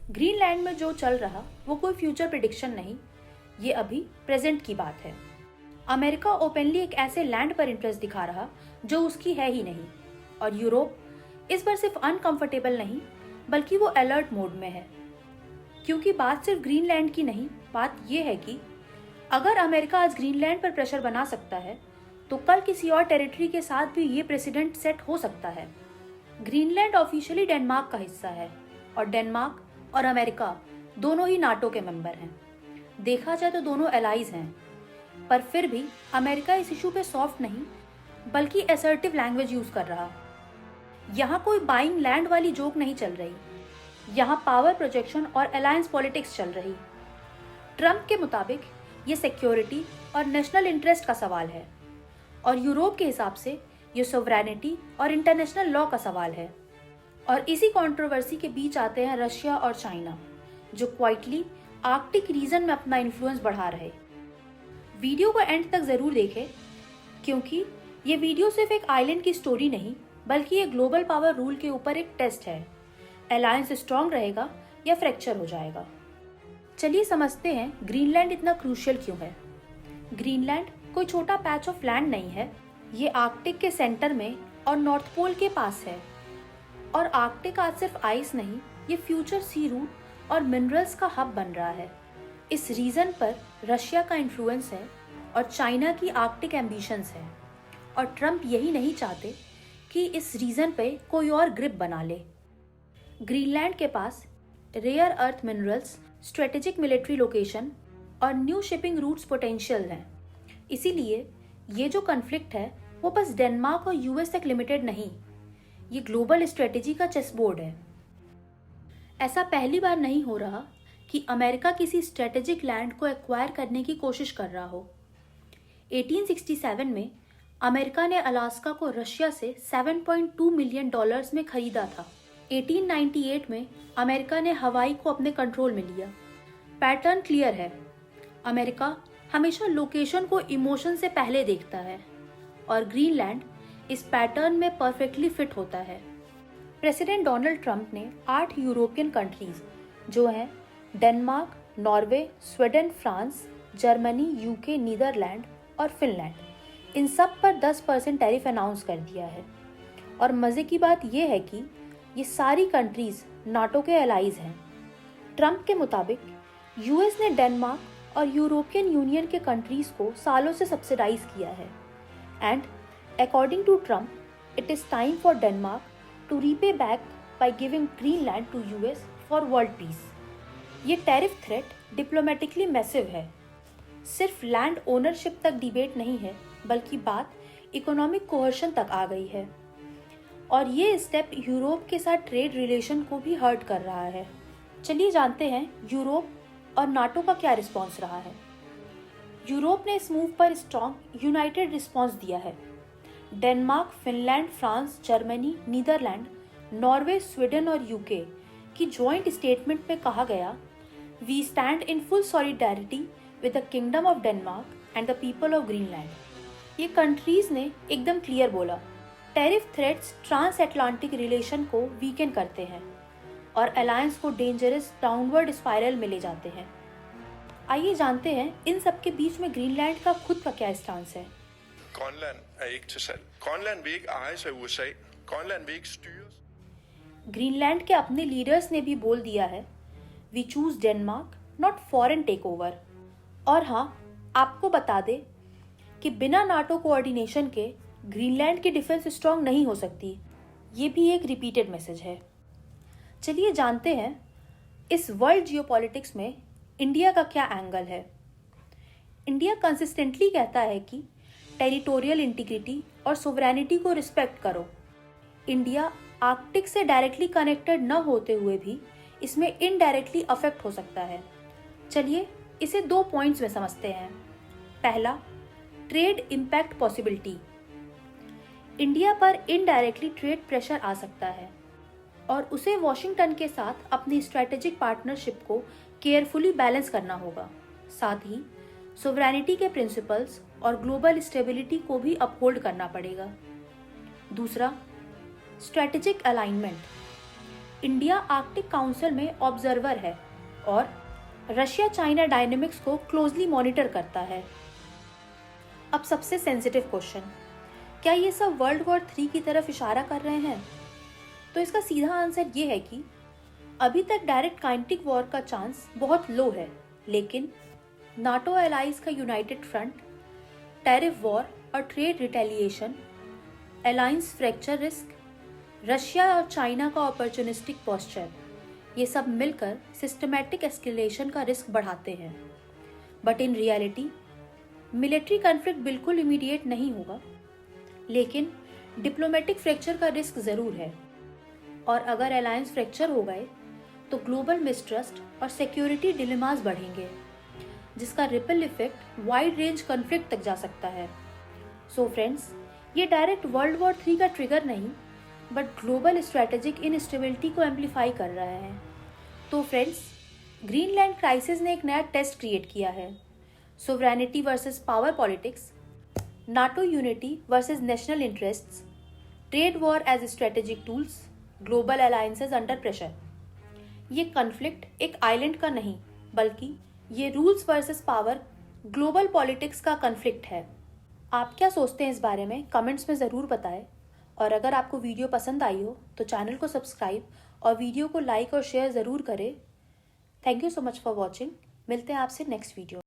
Greenland में जो चल रहा वो कोई फ्यूचर प्रिडिक्शन नहीं, ये अभी प्रेजेंट की बात है। अमेरिका ओपनली एक ऐसे लैंड पर इंटरेस्ट दिखा रहा जो उसकी है ही नहीं, और यूरोप इस बार सिर्फ अनकंफर्टेबल नहीं बल्कि वो अलर्ट मोड में है। क्योंकि बात सिर्फ ग्रीनलैंड की नहीं, बात ये है कि अगर अमेरिका आज ग्रीनलैंड पर प्रेशर बना सकता है तो कल किसी और टेरिटरी के साथ भी ये प्रेसिडेंट सेट हो सकता है। ग्रीनलैंड ऑफिशियली डेनमार्क का हिस्सा है और डेनमार्क और अमेरिका दोनों ही नाटो के मेंबर हैं। देखा जाए तो दोनों एलाइज हैं, पर फिर भी अमेरिका इस इशू पे सॉफ्ट नहीं बल्कि असर्टिव लैंग्वेज यूज कर रहा। यहाँ कोई बाइंग लैंड वाली जोक नहीं चल रही, यहाँ पावर प्रोजेक्शन और अलायंस पॉलिटिक्स चल रही। ट्रंप के मुताबिक ये सिक्योरिटी और नेशनल इंटरेस्ट का सवाल है, और यूरोप के हिसाब से ये सोवरेनिटी और इंटरनेशनल लॉ का सवाल है। और इसी कंट्रोवर्सी के बीच आते हैं रशिया और चाइना, जो क्वाइटली आर्कटिक रीजन में अपना इन्फ्लुएंस बढ़ा रहे। वीडियो को एंड तक जरूर देखें, क्योंकि ये वीडियो सिर्फ एक आइलैंड की स्टोरी नहीं बल्कि ये ग्लोबल पावर रूल के ऊपर एक टेस्ट है। अलायंस स्ट्रांग रहेगा या फ्रैक्चर हो जाएगा। चलिए समझते हैं ग्रीनलैंड इतना क्रूशियल क्यों है। ग्रीनलैंड कोई छोटा पैच ऑफ लैंड नहीं है, ये आर्कटिक के सेंटर में और नॉर्थ पोल के पास है। और आर्कटिक आज सिर्फ आइस नहीं, ये फ्यूचर सी रूट और मिनरल्स का हब बन रहा है। इस रीजन पर रशिया का इन्फ्लुएंस है और चाइना की आर्कटिक एम्बिशंस है, और ट्रंप यही नहीं चाहते कि इस रीजन पे कोई और ग्रिप बना ले। ग्रीनलैंड के पास rare earth minerals, strategic military location और न्यू शिपिंग रूट्स पोटेंशियल हैं। इसीलिए ये जो कन्फ्लिक्ट है वो बस डेनमार्क और यूएस तक लिमिटेड नहीं, ये ग्लोबल स्ट्रेटेजी का चेस बोर्ड है। ऐसा पहली बार नहीं हो रहा कि अमेरिका किसी स्ट्रेटेजिक लैंड को एक्वायर करने की कोशिश कर रहा हो। 1867 में अमेरिका ने अलास्का को रशिया से $7.2 मिलियन में खरीदा था। 1898 में अमेरिका ने हवाई को अपने कंट्रोल में लिया। पैटर्न क्लियर है, अमेरिका हमेशा लोकेशन को इमोशन से पहले देखता है, और ग्रीनलैंड इस पैटर्न में परफेक्टली फिट होता है। प्रेसिडेंट डोनाल्ड ट्रंप ने 8 यूरोपियन कंट्रीज जो हैं Denmark, Norway, Sweden, France, Germany, UK, Netherland और फिनलैंड, इन सब पर 10% टैरिफ अनाउंस कर दिया है। और मज़े की बात यह है कि ये सारी कंट्रीज नाटो के एलाइज हैं। ट्रंप के मुताबिक यूएस ने डेनमार्क और यूरोपियन यूनियन के कंट्रीज को सालों से सब्सिडाइज किया है, and according to Trump it is time for Denmark to repay back by giving Greenland to US for world peace. ये टैरिफ थ्रेट डिप्लोमेटिकली मैसिव है। सिर्फ लैंड ओनरशिप तक डिबेट नहीं है, बल्कि बात इकोनॉमिक कोहर्शन तक आ गई है। और ये स्टेप यूरोप के साथ ट्रेड रिलेशन को भी हर्ट कर रहा है। चलिए जानते हैं यूरोप और नाटो का क्या रिस्पॉन्स रहा है। यूरोप ने इस मूव पर स्ट्रॉन्ग यूनाइटेड रिस्पॉन्स दिया है। Denmark, Finland, France, Germany, Netherland, Norway, Sweden और यूके की जॉइंट स्टेटमेंट में कहा गया, we stand in full solidarity with the Kingdom of Denmark and the people of Greenland. ये कंट्रीज ने एकदम क्लियर बोला, tariff threats transatlantic relation को वीकन करते हैं और अलायंस को डेंजरस डाउनवर्ड स्पाइरल में ले जाते हैं। आइए जानते हैं इन सब के बीच में ग्रीनलैंड का खुद का क्या स्टांस है। Grønland er ikke til salg. Grønland vil ikke ejes af USA. Grønland vil ikke styres. Greenland के अपने लीडर्स ने भी बोल दिया है, we choose Denmark not foreign take over. और हाँ, आपको बता दे कि बिना नाटो कोऑर्डिनेशन के ग्रीनलैंड की डिफेंस स्ट्रांग नहीं हो सकती। ये भी एक रिपीटेड मैसेज है। चलिए जानते हैं इस वर्ल्ड जियोपॉलिटिक्स में इंडिया का क्या एंगल है। इंडिया कंसिस्टेंटली कहता है कि टेरिटोरियल इंटीग्रिटी और सोवरेनिटी को रिस्पेक्ट करो। इंडिया आर्कटिक से डायरेक्टली कनेक्टेड न होते हुए भी इसमें इनडायरेक्टली अफेक्ट हो सकता है। चलिए इसे 2 पॉइंट्स में समझते हैं। पहला, ट्रेड इम्पैक्ट पॉसिबिलिटी। इंडिया पर इनडायरेक्टली ट्रेड प्रेशर आ सकता है और उसे वॉशिंगटन के साथ अपनी स्ट्रैटेजिक पार्टनरशिप को केयरफुली बैलेंस करना होगा। साथ ही सोवरेनिटी के प्रिंसिपल्स और ग्लोबल स्टेबिलिटी को भी अपहोल्ड करना पड़ेगा। दूसरा, strategic alignment. India Arctic council में ऑब्जर्वर है और रशिया चाइना डायनेमिक्स को क्लोजली मॉनिटर करता है। अब सबसे सेंसिटिव क्वेश्चन, क्या ये सब वर्ल्ड वॉर 3 की तरफ इशारा कर रहे हैं? तो इसका सीधा आंसर ये है कि अभी तक डायरेक्ट काइनेटिक वॉर का चांस बहुत लो है, लेकिन नाटो एलाइज का यूनाइटेड फ्रंट, टैरिफ वॉर और trade retaliation, alliance fracture risk, Russia और चाइना का अपॉर्चुनिस्टिक पोस्चर, ये सब मिलकर सिस्टमैटिक एस्केलेशन का रिस्क बढ़ाते हैं। But in reality military conflict बिल्कुल इमीडिएट नहीं होगा, लेकिन डिप्लोमेटिक फ्रैक्चर का रिस्क ज़रूर है। और अगर अलायंस फ्रैक्चर हो गए तो ग्लोबल मिसट्रस्ट और सिक्योरिटी डिलेमास बढ़ेंगे, जिसका ripple effect wide range conflict तक जा सकता है। सो फ्रेंड्स, ये डायरेक्ट वर्ल्ड वॉर 3 का ट्रिगर नहीं, बट ग्लोबल स्ट्रैटेजिक इनस्टेबिलिटी को एम्पलीफाई कर रहा है। तो फ्रेंड्स, ग्रीनलैंड क्राइसिस ने एक नया टेस्ट क्रिएट किया है। Sovereignty versus power politics, NATO unity versus national interests, trade war as strategic tools, global alliances under pressure. ये कॉन्फ्लिक्ट एक आइलैंड का नहीं, बल्कि ये rules versus power, global politics का कॉन्फ्लिक्ट है। आप क्या सोचते हैं इस बारे में कमेंट्स में ज़रूर बताएं। और अगर आपको वीडियो पसंद आई हो तो चैनल को सब्सक्राइब और वीडियो को लाइक और शेयर ज़रूर करें। Thank you so much for watching. मिलते हैं आपसे नेक्स्ट वीडियो।